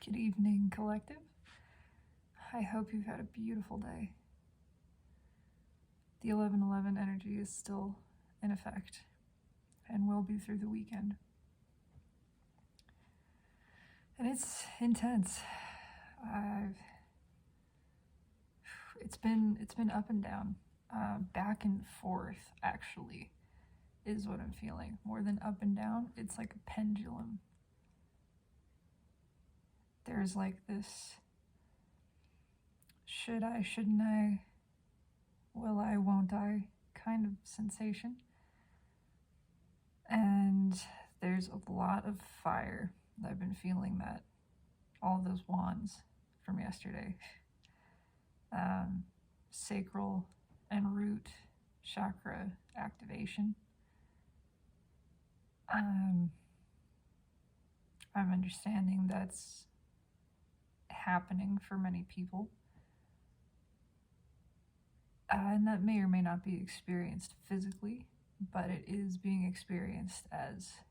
Good evening, collective. I hope you've had a beautiful day. The 11/11 energy is still in effect and will be through the weekend. And it's intense. It's been up and down, back and forth actually is what I'm feeling. More than up and down, it's like a pendulum. There's like this should I, shouldn't I, will I, won't I kind of sensation. And there's a lot of fire. I've been feeling that. All of those wands from yesterday. Sacral and root chakra activation. I'm understanding that's happening for many people. And that may or may not be experienced physically, but it is being experienced as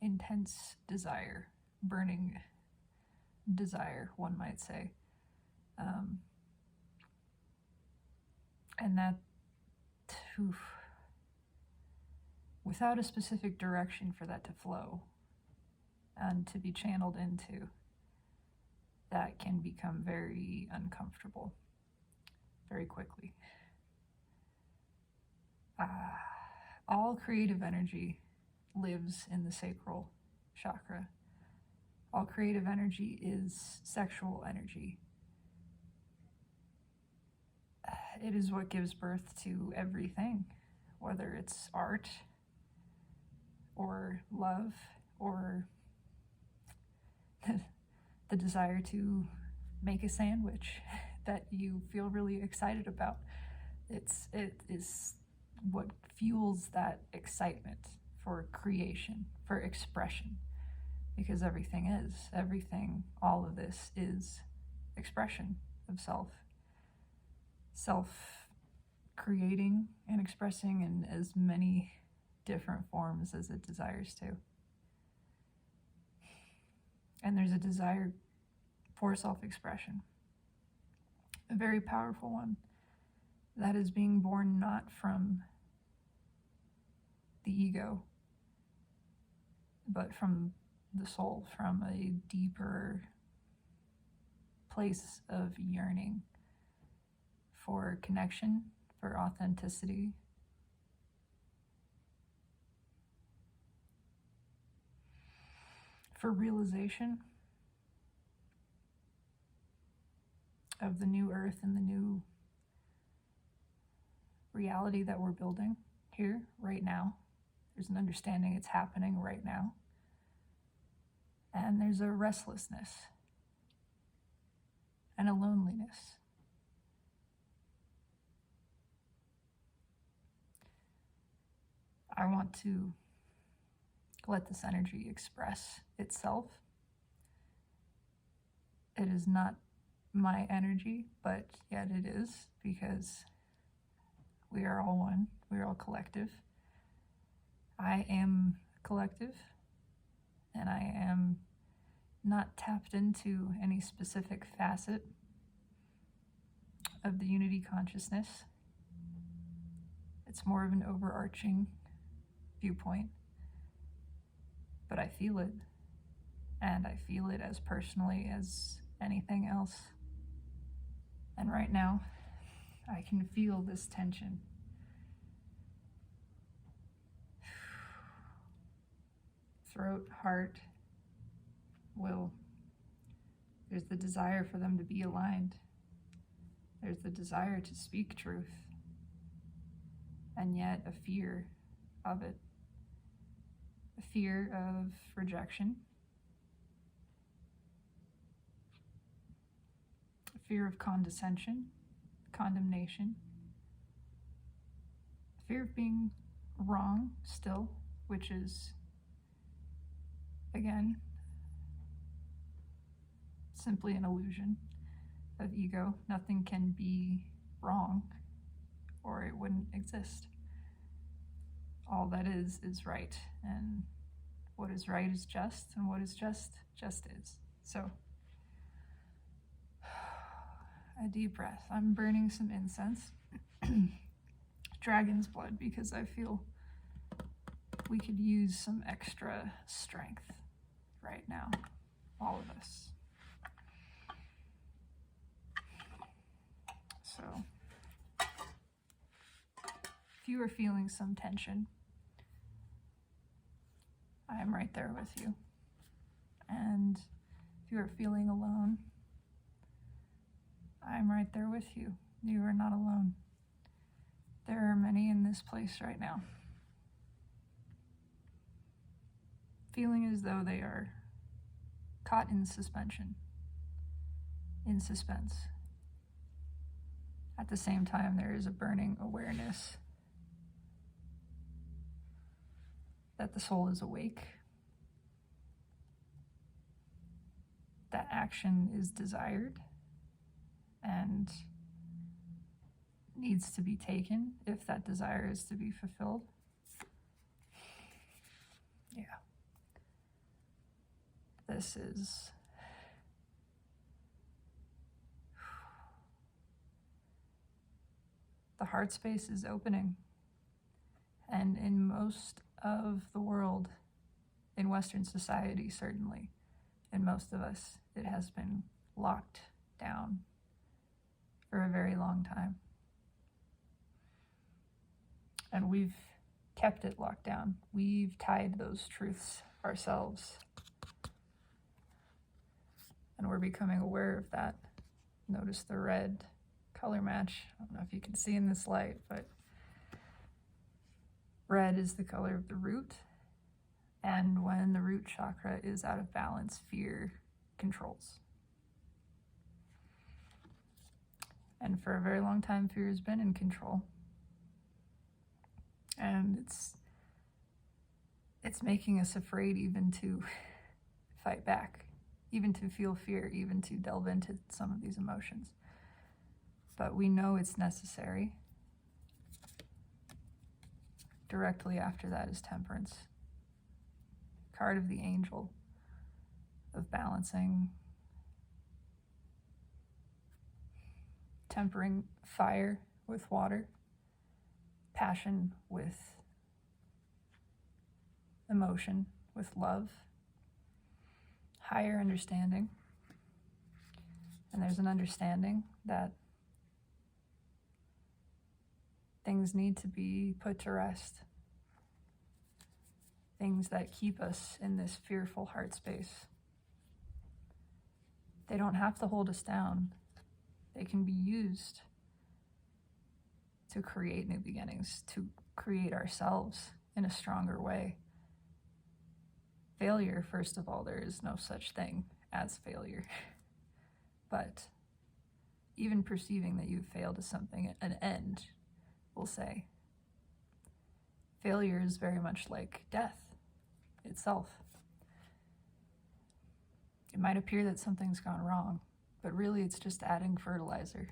intense desire, burning desire, one might say. And that, without a specific direction for that to flow and to be channeled into, that can become very uncomfortable very quickly. All creative energy lives in the sacral chakra. All creative energy is sexual energy. It is what gives birth to everything, whether it's art or love or the desire to make a sandwich that you feel really excited about. It is what fuels that excitement for creation, for expression, because everything, all of this is expression of self creating and expressing in as many different forms as it desires to. And there's a desire for self-expression, a very powerful one that is being born not from the ego, but from the soul, from a deeper place of yearning for connection, for authenticity, for realization of the new earth and the new reality that we're building here, right now. There's an understanding it's happening right now. And there's a restlessness and a loneliness. I want to let this energy express itself. It is not my energy, but yet it is, because we are all one. We are all collective. I am collective, and I am not tapped into any specific facet of the unity consciousness. It's more of an overarching viewpoint, but I feel it, and I feel it as personally as anything else. And right now, I can feel this tension. Throat, heart, will. There's the desire for them to be aligned. There's the desire to speak truth, and yet a fear of it. A fear of rejection. A fear of condescension, condemnation. A fear of being wrong still, which is, again, simply an illusion of ego. Nothing can be wrong, or it wouldn't exist. All that is right, and What is right is just, and what is just is. So, a deep breath. I'm burning some incense. Dragon's blood, because I feel we could use some extra strength right now, all of us. So, if you are feeling some tension, I am right there with you. And if you are feeling alone, I'm right there with you. You are not alone. There are many in this place right now, feeling as though they are caught in suspension, in suspense. At the same time, there is a burning awareness that the soul is awake, that action is desired and needs to be taken if that desire is to be fulfilled. Yeah. This is the heart space is opening. And in most of the world, in Western society certainly, in most of us, it has been locked down for a very long time. And we've kept it locked down. We've tied those truths ourselves. And we're becoming aware of that. Notice the red color match. I don't know if you can see in this light, but red is the color of the root. And when the root chakra is out of balance, fear controls. And for a very long time, fear has been in control. And it's making us afraid even to fight back, even to feel fear, even to delve into some of these emotions. But we know it's necessary. Directly after that is temperance. Card of the angel of balancing, tempering fire with water, passion with emotion, with love, higher understanding. And there's an understanding that things need to be put to rest. Things that keep us in this fearful heart space. They don't have to hold us down. They can be used to create new beginnings, to create ourselves in a stronger way. Failure, first of all, there is no such thing as failure. But even perceiving that you've failed is something, an end, we'll say. Failure is very much like death itself. It might appear that something's gone wrong, but really it's just adding fertilizer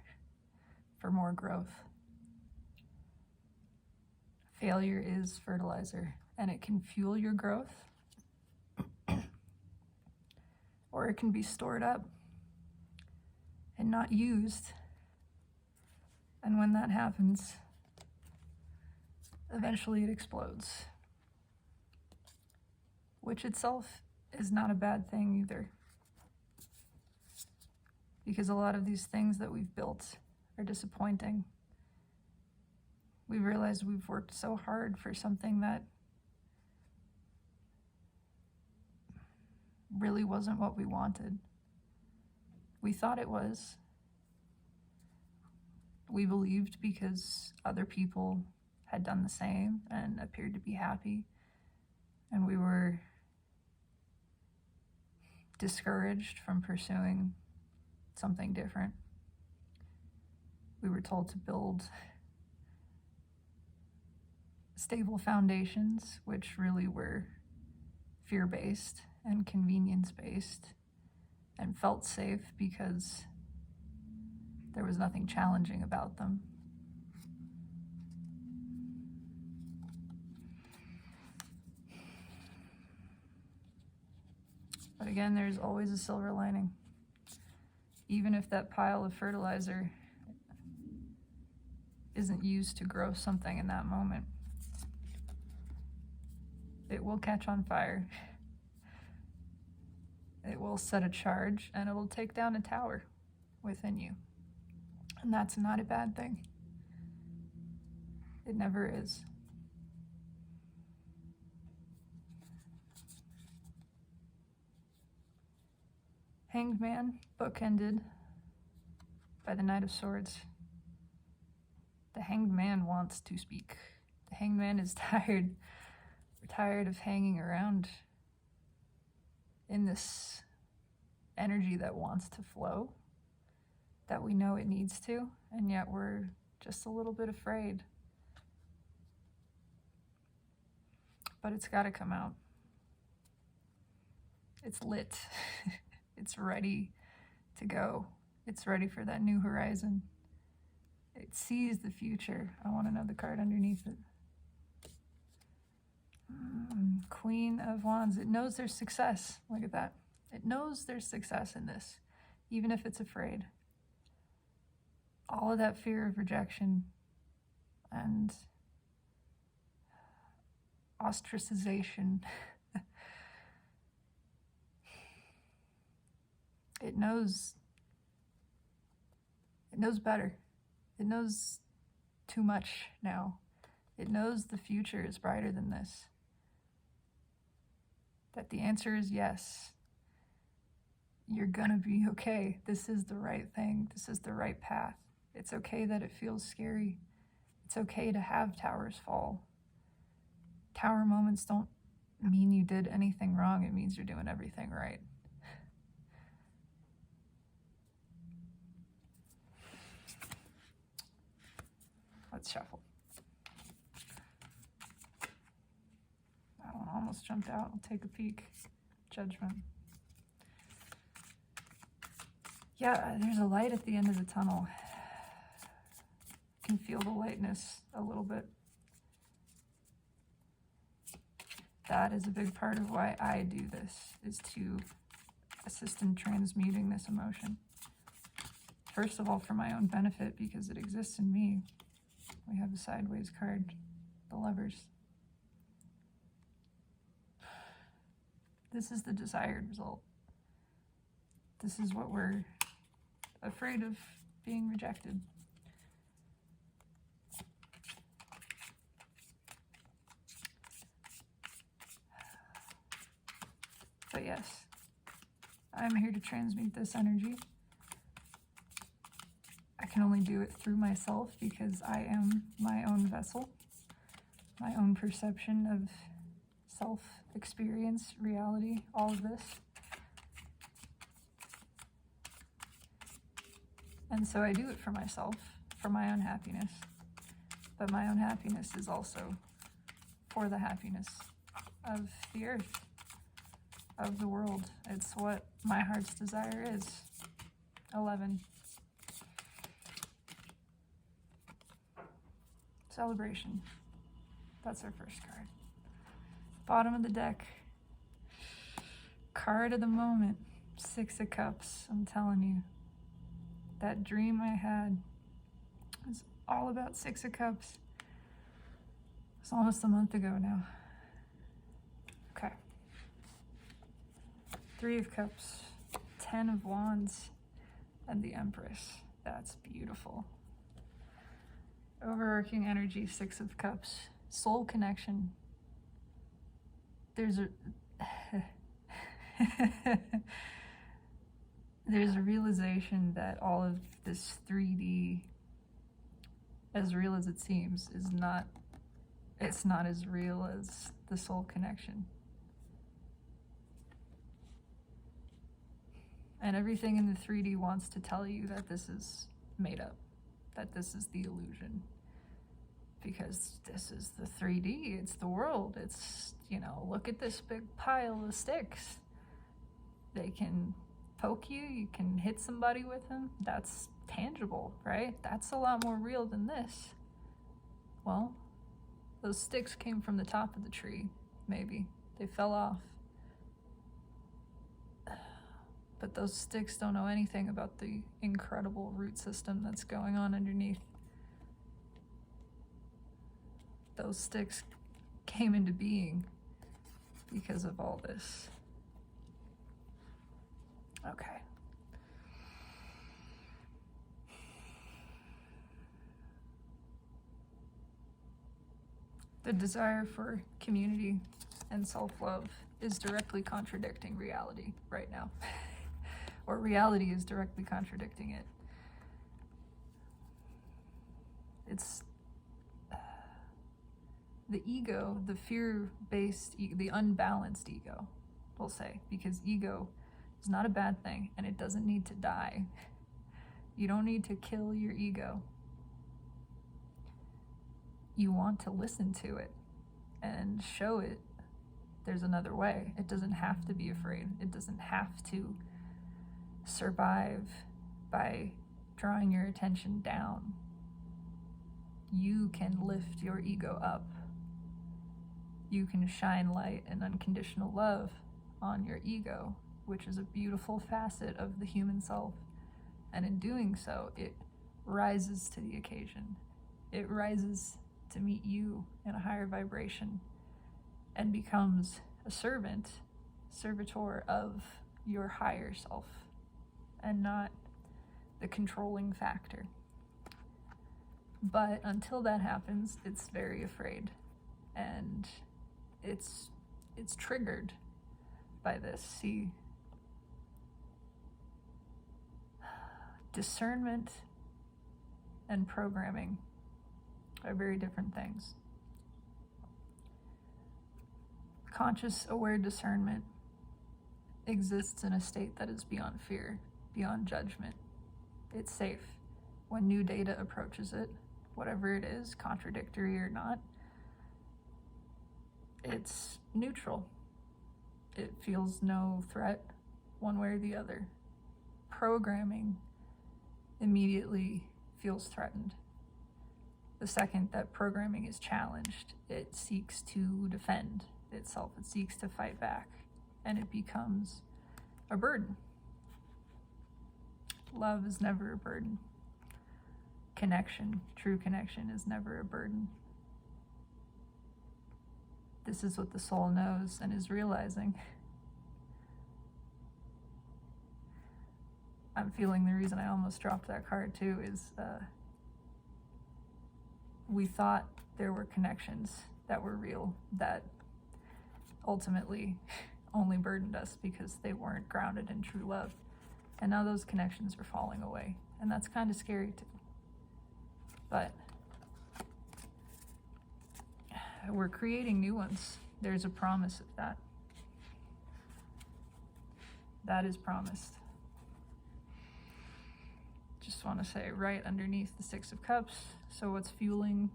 for more growth. Failure is fertilizer, and it can fuel your growth, or it can be stored up and not used. And when that happens, eventually it explodes, which itself is not a bad thing either. Because a lot of these things that we've built are disappointing. We realize we've worked so hard for something that really wasn't what we wanted. We thought it was. We believed because other people had done the same and appeared to be happy. And we were discouraged from pursuing something different. We were told to build stable foundations, which really were fear-based and convenience-based, and felt safe because there was nothing challenging about them. But again, there's always a silver lining. Even if that pile of fertilizer isn't used to grow something in that moment, it will catch on fire. It will set a charge, and it will take down a tower within you. And that's not a bad thing. It never is. Hanged Man, bookended by the Knight of Swords. The Hanged Man wants to speak. The Hanged Man is tired. We're tired of hanging around in this energy that wants to flow, that we know it needs to, and yet we're just a little bit afraid. But it's got to come out. It's lit. It's ready to go. It's ready for that new horizon. It sees the future. I want to know the card underneath it. Queen of Wands. It knows there's success. Look at that. It knows there's success in this, even if it's afraid. All of that fear of rejection and ostracization. It knows better. It knows too much now. It knows the future is brighter than this. That the answer is yes. You're gonna be okay. This is the right thing. This is the right path. It's okay that it feels scary. It's okay to have towers fall. Tower moments don't mean you did anything wrong. It means you're doing everything right. Let's shuffle. That one almost jumped out. I'll take a peek. Judgment. Yeah, there's a light at the end of the tunnel. I can feel the lightness a little bit. That is a big part of why I do this, is to assist in transmuting this emotion. First of all, for my own benefit, because it exists in me. We have a sideways card, the Lovers. This is the desired result. This is what we're afraid of, being rejected. But yes, I'm here to transmute this energy. I can only do it through myself because I am my own vessel, my own perception of self-experience, reality, all of this. And so I do it for myself, for my own happiness. But my own happiness is also for the happiness of the earth, of the world. It's what my heart's desire is. 11. Celebration. That's our first card. Bottom of the deck. Card of the moment. 6 of Cups. I'm telling you. That dream I had was all about 6 of Cups. It's almost a month ago now. Okay. 3 of Cups. 10 of Wands. And the Empress. That's beautiful. Overarching energy, 6 of Cups. Soul connection. There's a there's a realization that all of this 3D, as real as it seems, is not, it's not as real as the soul connection. And everything in the 3D wants to tell you that this is made up, that this is the illusion. Because this is the 3D, it's the world, it's, you know, look at this big pile of sticks. They can poke you, you can hit somebody with them, that's tangible, right? That's a lot more real than this. Well, those sticks came from the top of the tree, maybe. They fell off. But those sticks don't know anything about the incredible root system that's going on underneath. Those sticks came into being because of all this. Okay. The desire for community and self-love is directly contradicting reality right now. Or reality is directly contradicting it. It's the ego, the fear-based, the unbalanced ego, we'll say, because ego is not a bad thing and it doesn't need to die. You don't need to kill your ego. You want to listen to it and show it there's another way. It doesn't have to be afraid. It doesn't have to survive by drawing your attention down. You can lift your ego up. You can shine light and unconditional love on your ego, which is a beautiful facet of the human self. And in doing so, it rises to the occasion. It rises to meet you in a higher vibration and becomes a servitor of your higher self and not the controlling factor. But until that happens, it's very afraid, and it's triggered by this. See, discernment and programming are very different things. Conscious, aware discernment exists in a state that is beyond fear, beyond judgment. It's safe. When new data approaches it, whatever it is, contradictory or not, it's neutral. It feels no threat one way or the other. Programming immediately feels threatened. The second that programming is challenged, it seeks to defend itself. It seeks to fight back, and it becomes a burden. Love is never a burden. Connection, true connection, is never a burden. This is what the soul knows and is realizing. I'm feeling the reason I almost dropped that card too is we thought there were connections that were real that ultimately only burdened us because they weren't grounded in true love. And now those connections are falling away. And that's kind of scary too. But we're creating new ones. There's a promise of that. That is promised. Just want to say right underneath the Six of Cups. So what's fueling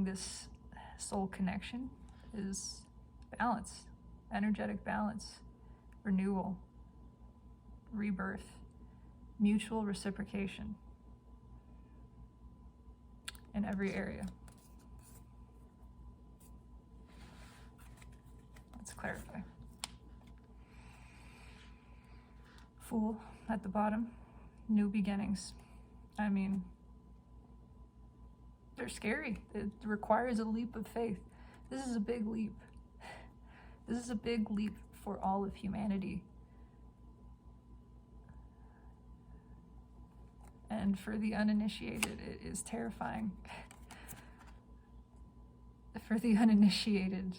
this soul connection is balance, energetic balance, renewal, rebirth, mutual reciprocation in every area. Let's clarify. Fool at the bottom, new beginnings. I mean, they're scary. It requires a leap of faith. This is a big leap. This is a big leap for all of humanity. And for the uninitiated, it is terrifying. For the uninitiated,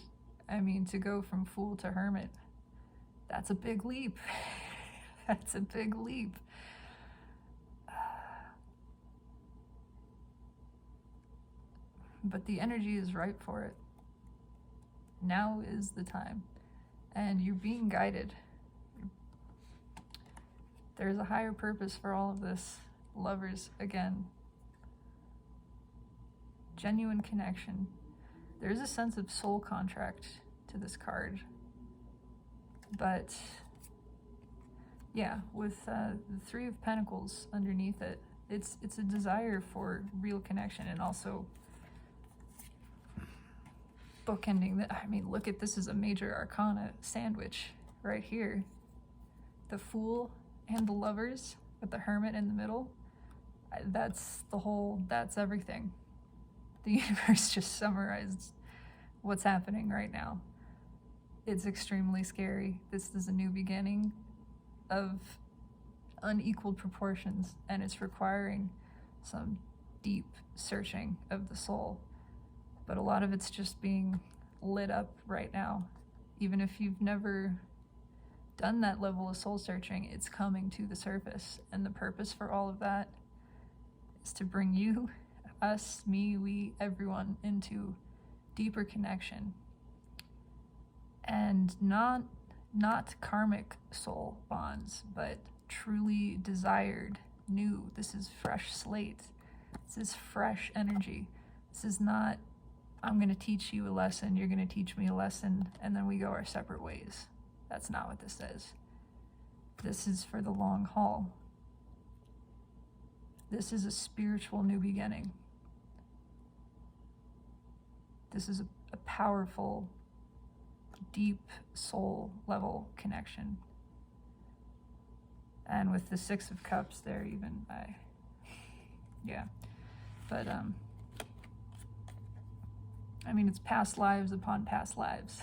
I mean, to go from fool to hermit, that's a big leap. That's a big leap. But the energy is right for it. Now is the time. And you're being guided. There's a higher purpose for all of this. Lovers, again. Genuine connection. There's a sense of soul contract to this card. But yeah, with the Three of Pentacles underneath it, it's a desire for real connection, and also bookending that. I mean, look at this is a major arcana sandwich right here. The Fool and the Lovers with the Hermit in the middle. That's everything. The universe just summarized what's happening right now. It's extremely scary. This is a new beginning of unequal proportions, and it's requiring some deep searching of the soul. But a lot of it's just being lit up right now. Even if you've never done that level of soul searching, it's coming to the surface. And the purpose for all of that is to bring you, us, me, we, everyone into deeper connection. And not karmic soul bonds, but truly desired, new. This is fresh slate. This is fresh energy. This is not, I'm going to teach you a lesson, you're going to teach me a lesson, and then we go our separate ways. That's not what this is. This is for the long haul. This is a spiritual new beginning. This is a powerful, deep soul level connection. And with the Six of Cups there even, But, I mean, it's past lives upon past lives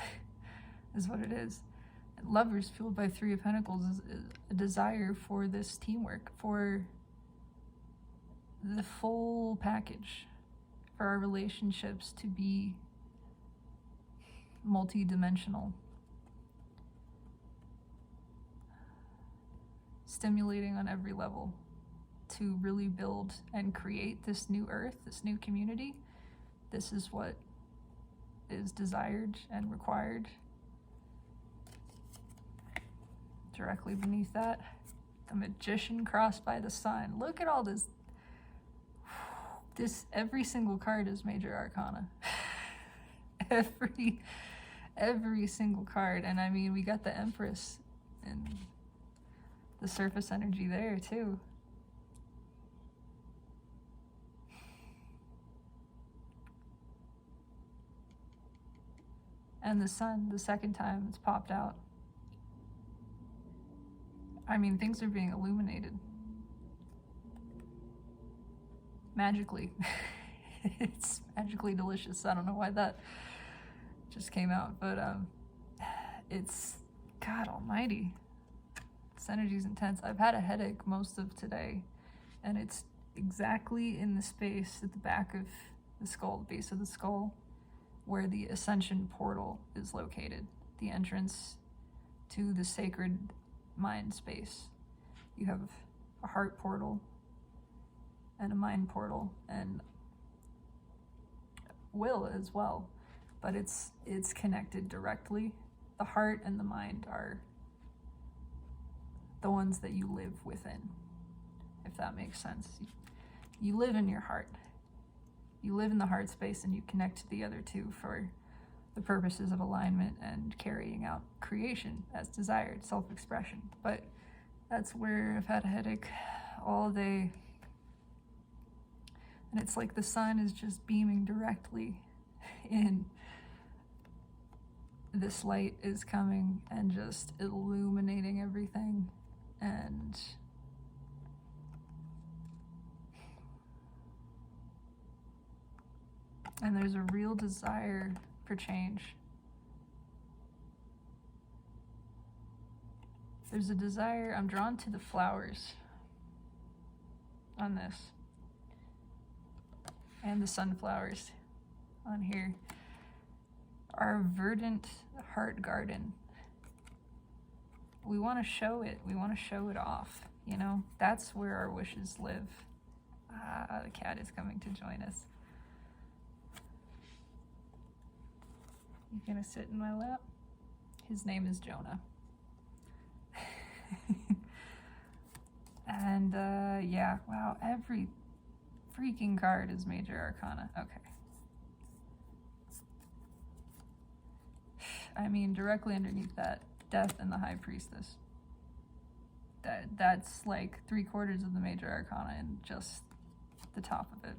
is what it is. And Lovers, fueled by Three of Pentacles, is a desire for this teamwork, for the full package, for our relationships to be multi-dimensional, stimulating on every level to really build and create this new earth, this new community. This is what is desired and required. Directly beneath that, the Magician crossed by the Sun. Look at all this. Every single card is major arcana. every single card. And I mean, we got the Empress and the surface energy there too. And the Sun, the second time it's popped out. I mean, things are being illuminated. Magically. It's magically delicious. I don't know why that just came out, but it's, God almighty. This energy's intense. I've had a headache most of today, and it's exactly in the space at the back of the skull, the base of the skull, where the Ascension portal is located, the entrance to the sacred mind space. You have a heart portal and a mind portal, and will as well, but it's connected directly. The heart and the mind are the ones that you live within, if that makes sense. You live in your heart. You live in the heart space, and you connect to the other two for the purposes of alignment and carrying out creation as desired, self-expression. But that's where I've had a headache all day. And it's like the sun is just beaming directly in. This light is coming and just illuminating everything. And there's a real desire for change. There's a desire, I'm drawn to the flowers on this, and the sunflowers on here. Our verdant heart garden. We want to show it. We want to show it off. You know, that's where our wishes live. The cat is coming to join us. He's gonna sit in my lap. His name is Jonah. And yeah, wow, every freaking card is major arcana. Okay. I mean, directly underneath that, Death and the High Priestess. That's like 3/4 of the major arcana and just the top of it.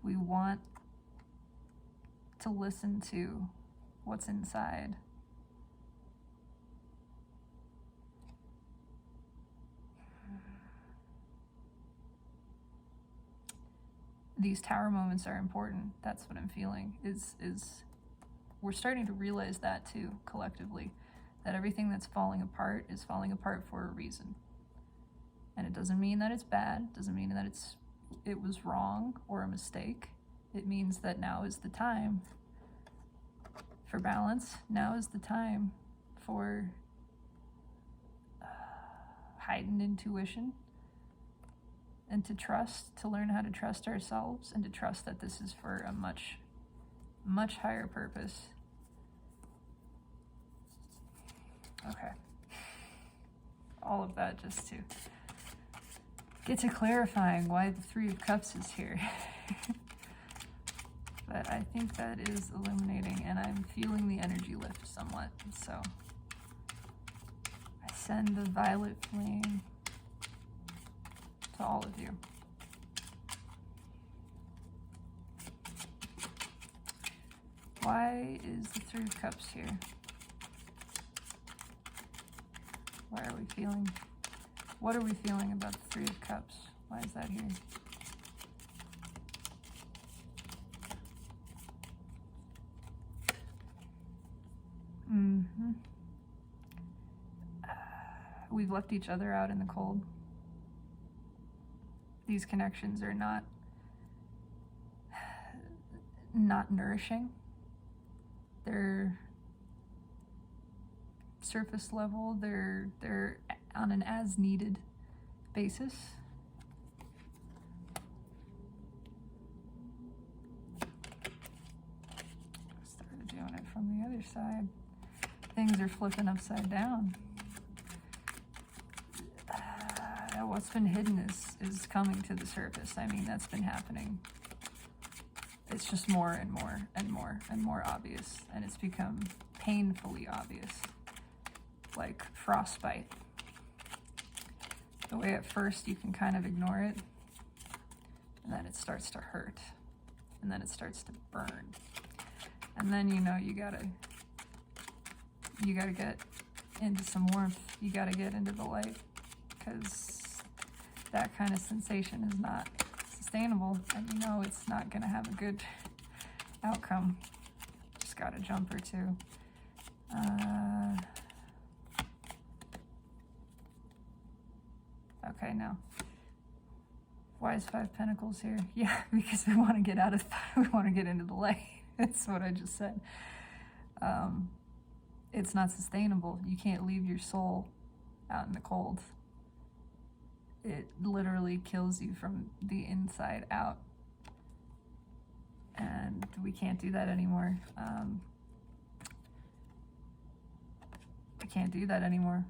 We want to listen to what's inside. These tower moments are important. That's what I'm feeling, is we're starting to realize that too, collectively, that everything that's falling apart is falling apart for a reason. And it doesn't mean that it's bad, it doesn't mean that it was wrong or a mistake. It means that now is the time for balance. Now is the time for heightened intuition, and to trust, to learn how to trust ourselves, and to trust that this is for a much, much higher purpose. Okay. All of that just to get to clarifying why the Three of Cups is here. But I think that is illuminating, and I'm feeling the energy lift somewhat. So I send the violet flame to all of you. Why is the Three of Cups here? Why are we feeling? What are we feeling about the Three of Cups? Why is that here? We've left each other out in the cold. These connections are not nourishing. They're surface level. They're on an as needed basis. Started doing it from the other side. Things are flipping upside down. What's been hidden is coming to the surface. I mean, that's been happening. It's just more and more and more and more obvious, and it's become painfully obvious, like frostbite. The way at first you can kind of ignore it, and then it starts to hurt, and then it starts to burn, and then you know you gotta get into some warmth. You gotta get into the light, because that kind of sensation is not sustainable, and you know it's not going to have a good outcome. Just got a jump or two. Okay, now. Why is Five Pentacles here? Yeah, because we want to get out of, we want to get into the light. That's what I just said. It's not sustainable. You can't leave your soul out in the cold. It literally kills you from the inside out. And we can't do that anymore. I can't do that anymore.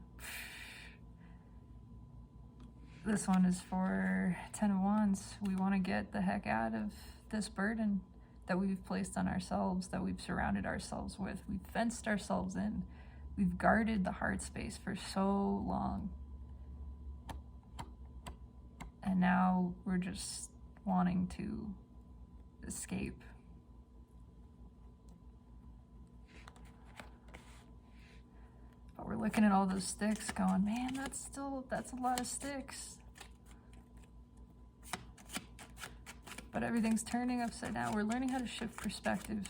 This one is for 10 of Wands. We want to get the heck out of this burden that we've placed on ourselves, that we've surrounded ourselves with. We've fenced ourselves in. We've guarded the heart space for so long. And now we're just wanting to escape. But we're looking at all those sticks going, man, that's a lot of sticks. But everything's turning upside down. We're learning how to shift perspective.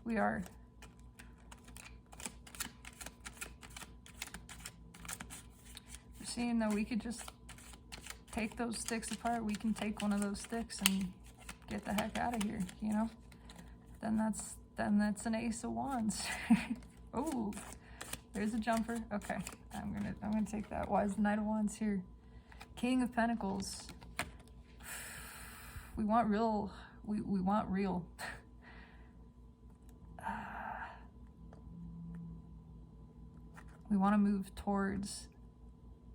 We are. We're seeing that we could just take those sticks apart. We can take one of those sticks and get the heck out of here, you know? Then that's an Ace of Wands. Oh, there's a jumper. Okay, I'm gonna take that. Why is the Knight of Wands here? King of Pentacles. We want real. We want real. We want to move towards,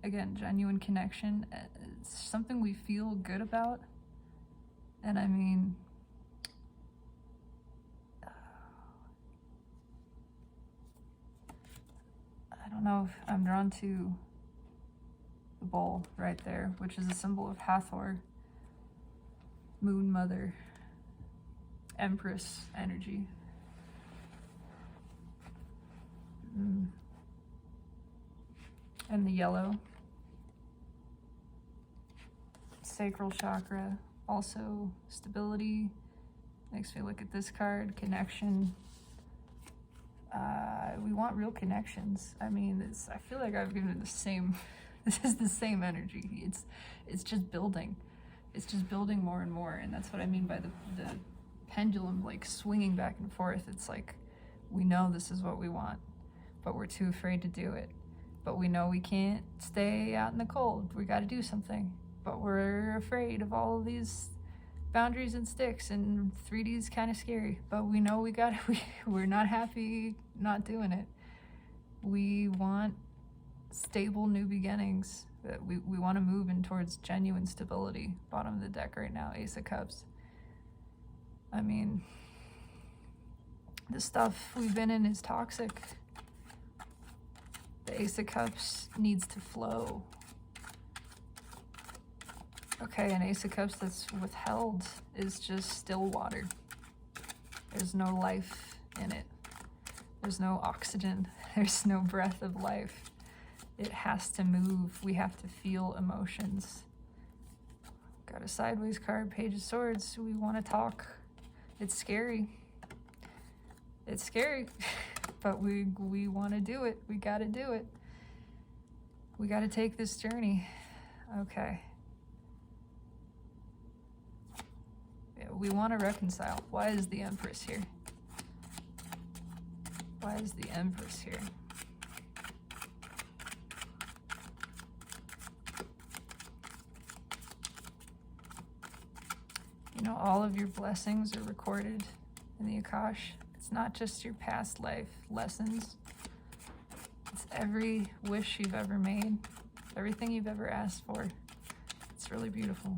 again, genuine connection. It's something we feel good about. And I mean, I don't know if I'm drawn to the bowl right there, which is a symbol of Hathor, Moon Mother, Empress energy. And the yellow. Sacral chakra, also stability. Makes me look at this card, connection. We want real connections. I mean, I feel like I've given it the same, this is the same energy. It's just building. It's just building more and more. And that's what I mean by the pendulum, like swinging back and forth. It's like, we know this is what we want, but we're too afraid to do it. But we know we can't stay out in the cold. We got to do something. But we're afraid of all of these boundaries and sticks, and 3D is kind of scary. But we know we're not happy not doing it. We want stable new beginnings. We want to move in towards genuine stability. Bottom of the deck right now, Ace of Cups. I mean, the stuff we've been in is toxic. The Ace of Cups needs to flow. Okay, an Ace of Cups that's withheld is just still water. There's no life in it. There's no oxygen. There's no breath of life. It has to move. We have to feel emotions. Got a sideways card, Page of Swords. We want to talk. It's scary. It's scary, but we want to do it. We got to do it. We got to take this journey. Okay. Yeah, we want to reconcile. Why is the Empress here? Why is the Empress here? You know, all of your blessings are recorded in the Akash. It's not just your past life lessons. It's every wish you've ever made, everything you've ever asked for. It's really beautiful.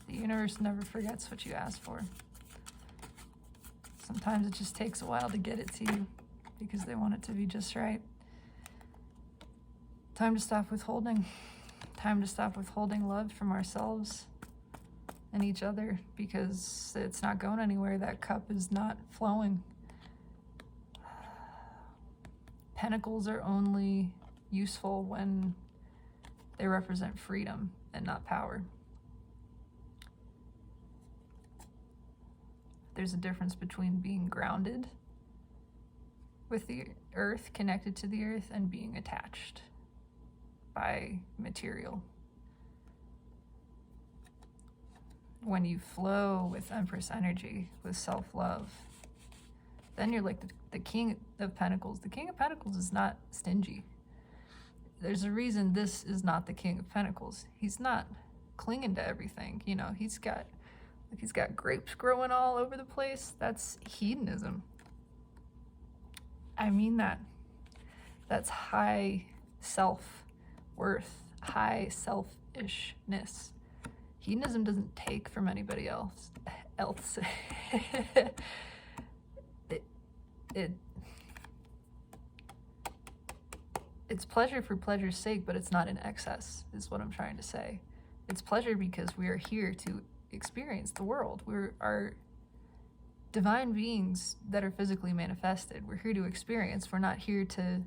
The universe never forgets what you ask for. Sometimes it just takes a while to get it to you because they want it to be just right. Time to stop withholding. Time to stop withholding love from ourselves and each other, because it's not going anywhere. That cup is not flowing. Pentacles are only useful when they represent freedom and not power. There's a difference between being grounded with the earth, connected to the earth, and being attached by material. When you flow with Empress energy, with self-love, then you're like the King of Pentacles. The King of Pentacles is not stingy. There's a reason this is not the King of Pentacles. He's not clinging to everything. You know, he's got grapes growing all over the place. That's hedonism. I mean that. That's high self-worth, high selfishness. Hedonism doesn't take from anybody else. It's pleasure for pleasure's sake, but it's not in excess, is what I'm trying to say. It's pleasure because we are here to experience the world. We are divine beings that are physically manifested. We're here to experience. We're not here to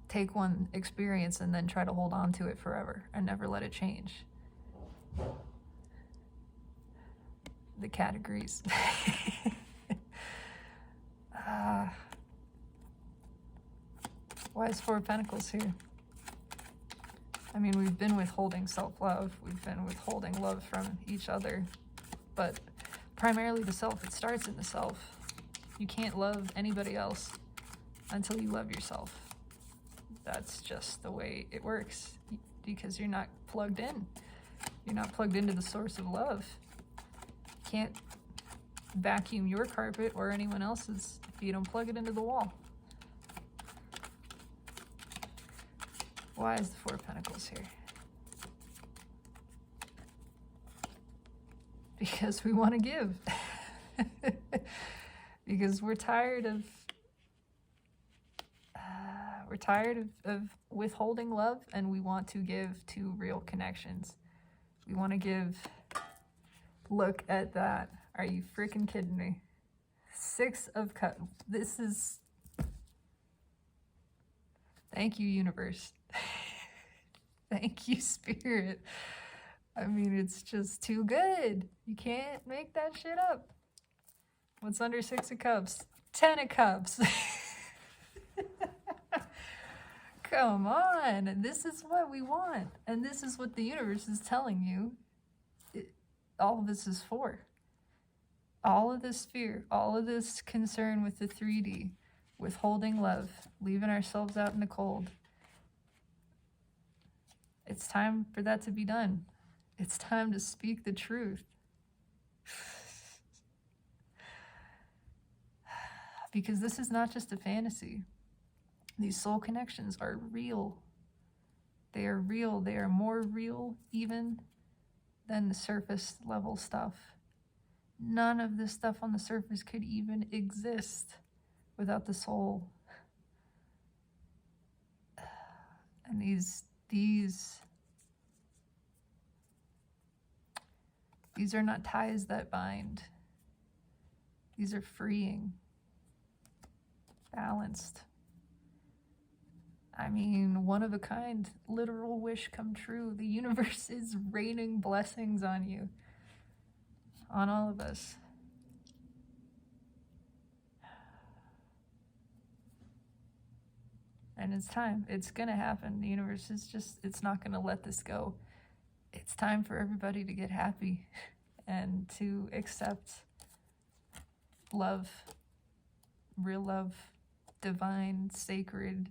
take one experience and then try to hold on to it forever and never let it change. The categories. Why is Four of Pentacles here? I mean, we've been withholding self-love. We've been withholding love from each other. But primarily the self. It starts in the self. You can't love anybody else until you love yourself. That's just the way it works, because you're not plugged in. You're not plugged into the source of love. You can't vacuum your carpet or anyone else's if you don't plug it into the wall. Why is the Four of Pentacles here? Because we want to give. Because we're tired of withholding love, and we want to give to real connections. We want to give Look at that. Are you freaking kidding me? 6 of Cups. This is... Thank you, universe. Thank you, Spirit. I mean, it's just too good. You can't make that shit up. What's under 6 of Cups? 10 of Cups. Come on. This is what we want. And this is what the universe is telling you all of this is for. All of this fear, all of this concern with the 3D, withholding love, leaving ourselves out in the cold. It's time for that to be done. It's time to speak the truth. Because this is not just a fantasy. These soul connections are real. They are real. They are more real even than the surface level stuff. None of this stuff on the surface could even exist without the soul. And these are not ties that bind. These are freeing, balanced. I mean, one of a kind, literal wish come true. The universe is raining blessings on you, on all of us. And it's time. It's going to happen. The universe is just, it's not going to let this go. It's time for everybody to get happy and to accept love, real love, divine, sacred,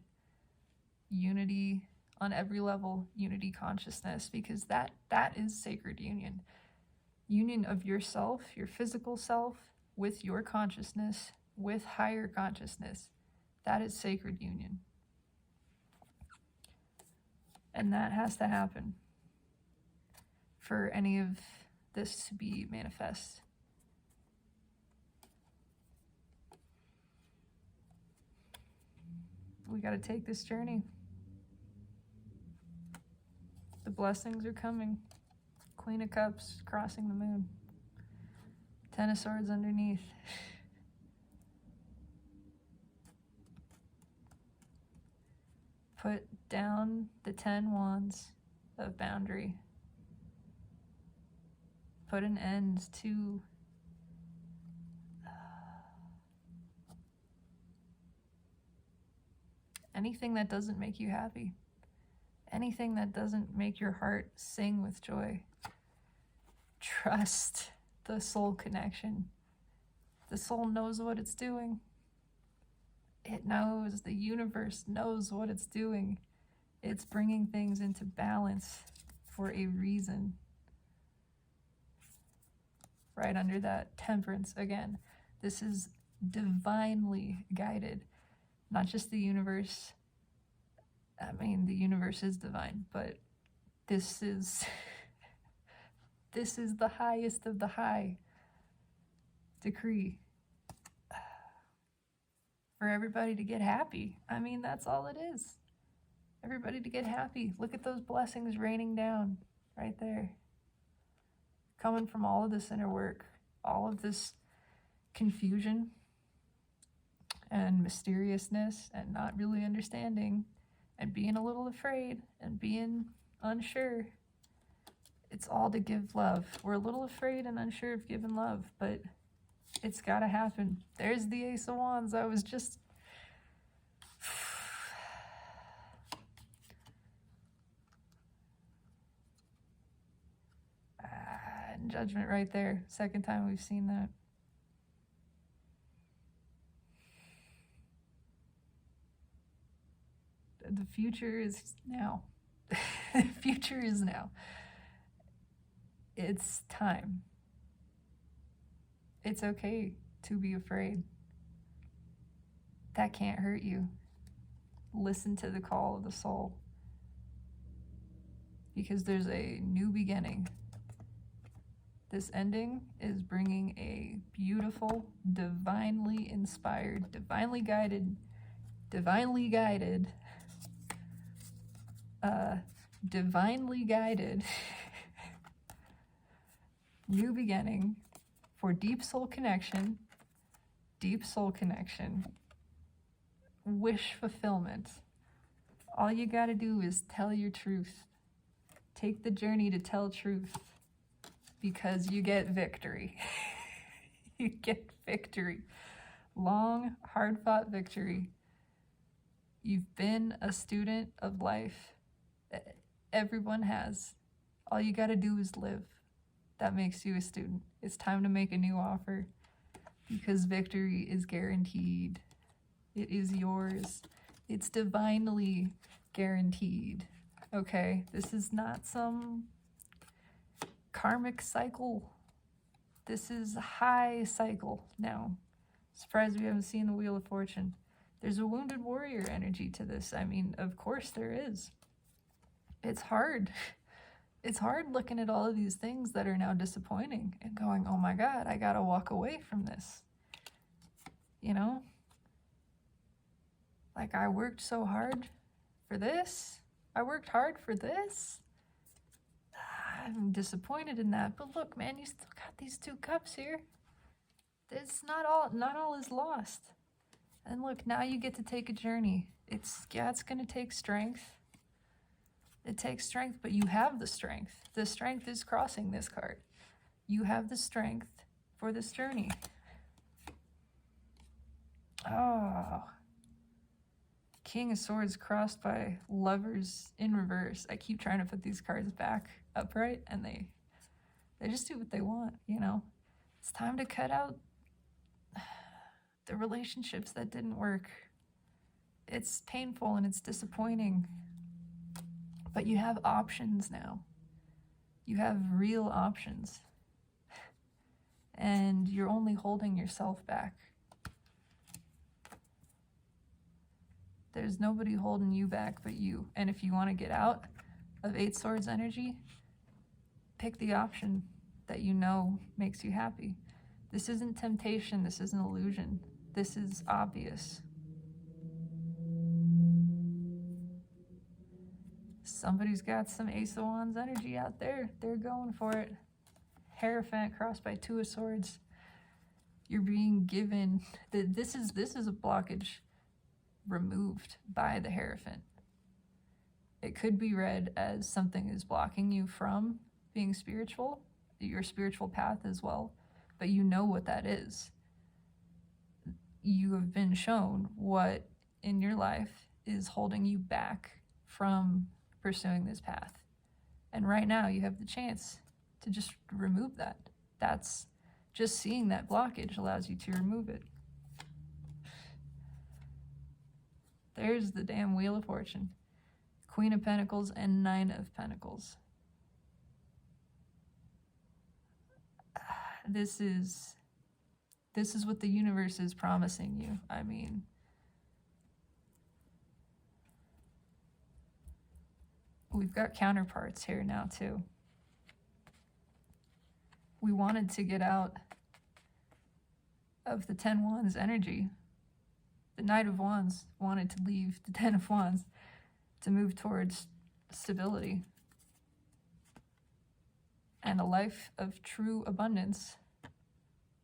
unity on every level, unity consciousness, because that is sacred union. Union of yourself, your physical self, with your consciousness, with higher consciousness. That is sacred union. And that has to happen for any of this to be manifest. We got to take this journey. The blessings are coming. Queen of Cups crossing the moon. 10 of Swords underneath. Put down the 10 wands of boundary. Put an end to anything that doesn't make you happy. Anything that doesn't make your heart sing with joy. Trust the soul connection. The soul knows what it's doing. It knows, the universe knows what it's doing. It's bringing things into balance for a reason. Right under that temperance again. This is divinely guided. Not just the universe. I mean, the universe is divine, but this is the highest of the high decree for everybody to get happy. I mean, that's all it is. Everybody to get happy. Look at those blessings raining down right there. Coming from all of this inner work, all of this confusion and mysteriousness and not really understanding and being a little afraid and being unsure. It's all to give love. We're a little afraid and unsure of giving love, but it's got to happen. There's the Ace of Wands. I was just... Judgment right there. Second time we've seen that. The future is now. The future is now. It's time. It's okay to be afraid. That can't hurt you. Listen to the call of the soul. Because there's a new beginning. This ending is bringing a beautiful, divinely inspired, divinely guided new beginning, for deep soul connection, wish fulfillment. All you got to do is tell your truth. Take the journey to tell truth, because you get victory. You get victory. Long, hard-fought victory. You've been a student of life. Everyone has. All you got to do is live. That makes you a student. It's time to make a new offer, because victory is guaranteed. It is yours. It's divinely guaranteed. Okay, this is not some karmic cycle. This is a high cycle now. Surprised we haven't seen the Wheel of Fortune. There's a wounded warrior energy to this. I mean, of course there is. It's hard. It's hard looking at all of these things that are now disappointing and going, oh my God, I gotta walk away from this. You know? Like, I worked so hard for this. I worked hard for this. I'm disappointed in that. But look, man, you still got these 2 cups here. It's not all is lost. And look, now you get to take a journey. It's gonna take strength. It takes strength, but you have the strength. The strength is crossing this card. You have the strength for this journey. Oh. King of Swords crossed by Lovers in reverse. I keep trying to put these cards back upright, and they just do what they want, you know? It's time to cut out the relationships that didn't work. It's painful and it's disappointing, but you have options now. You have real options, and you're only holding yourself back. There's nobody holding you back but you. And if you want to get out of 8 Swords energy, pick the option that you know makes you happy. This isn't temptation. This isn't illusion. This is obvious. Somebody's got some Ace of Wands energy out there. They're going for it. Hierophant crossed by 2 of Swords. You're being given... This is a blockage removed by the Hierophant. It could be read as something is blocking you from being spiritual, your spiritual path as well, but you know what that is. You have been shown what in your life is holding you back from pursuing this path. And right now you have the chance to just remove that. That's just seeing that blockage allows you to remove it. There's the damn Wheel of Fortune. Queen of Pentacles and 9 of Pentacles. This is what the universe is promising you. I mean, we've got counterparts here now too. We wanted to get out of the 10 Wands energy. The Knight of Wands wanted to leave the 10 of Wands to move towards stability and a life of true abundance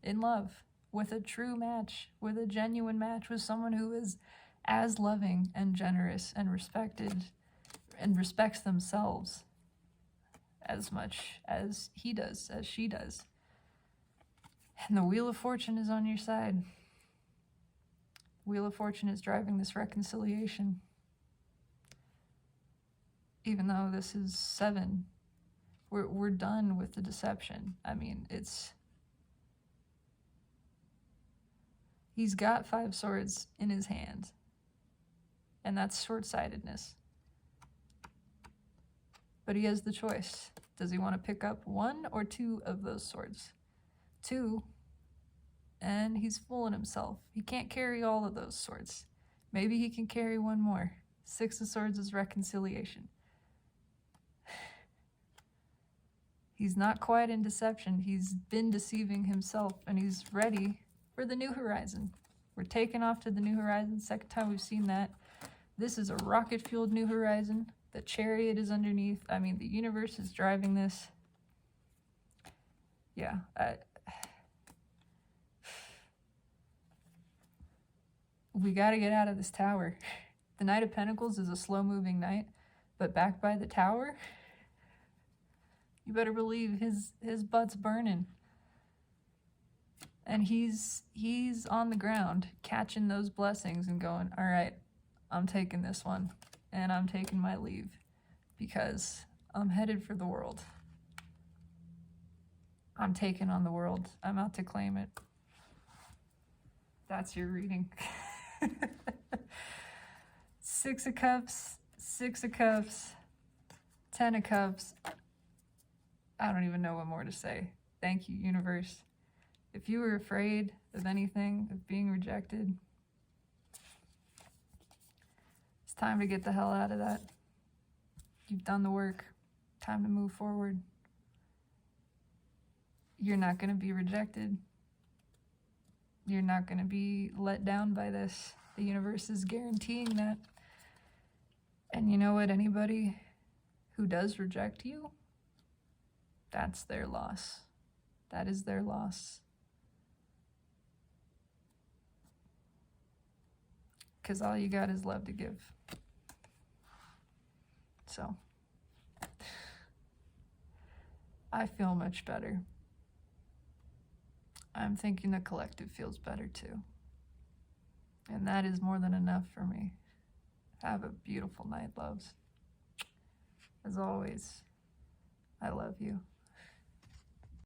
in love, with a true match, with a genuine match, with someone who is as loving and generous and respected and respects themselves as much as he does, as she does. And the Wheel of Fortune is on your side. Wheel of Fortune is driving this reconciliation. Even though this is 7, we're done with the deception. I mean, he's got 5 swords in his hand, and that's short-sightedness. But he has the choice. Does he want to pick up 1 or 2 of those swords? 2, and he's fooling himself. He can't carry all of those swords. Maybe he can carry 1 more. 6 of Swords is reconciliation. He's not quite in deception. He's been deceiving himself, and he's ready for the new horizon. We're taking off to the new horizon. Second time we've seen that. This is a rocket-fueled new horizon. The Chariot is underneath. I mean, the universe is driving this. Yeah, we got to get out of this tower. The Knight of Pentacles is a slow-moving knight, but backed by the tower, you better believe his butt's burning. And he's on the ground, catching those blessings and going, all right, I'm taking this one, and I'm taking my leave, because I'm headed for the world. I'm taking on the world. I'm out to claim it. That's your reading. 6 of Cups, 6 of Cups, 10 of Cups. I don't even know what more to say. Thank you, universe. If you were afraid of anything, of being rejected, it's time to get the hell out of that. You've done the work. Time to move forward. You're not going to be rejected. You're not going to be let down by this. The universe is guaranteeing that. And you know what? Anybody who does reject you, that's their loss. That is their loss. Because all you got is love to give. So, I feel much better. I'm thinking the collective feels better too. And that is more than enough for me. Have a beautiful night, loves. As always, I love you.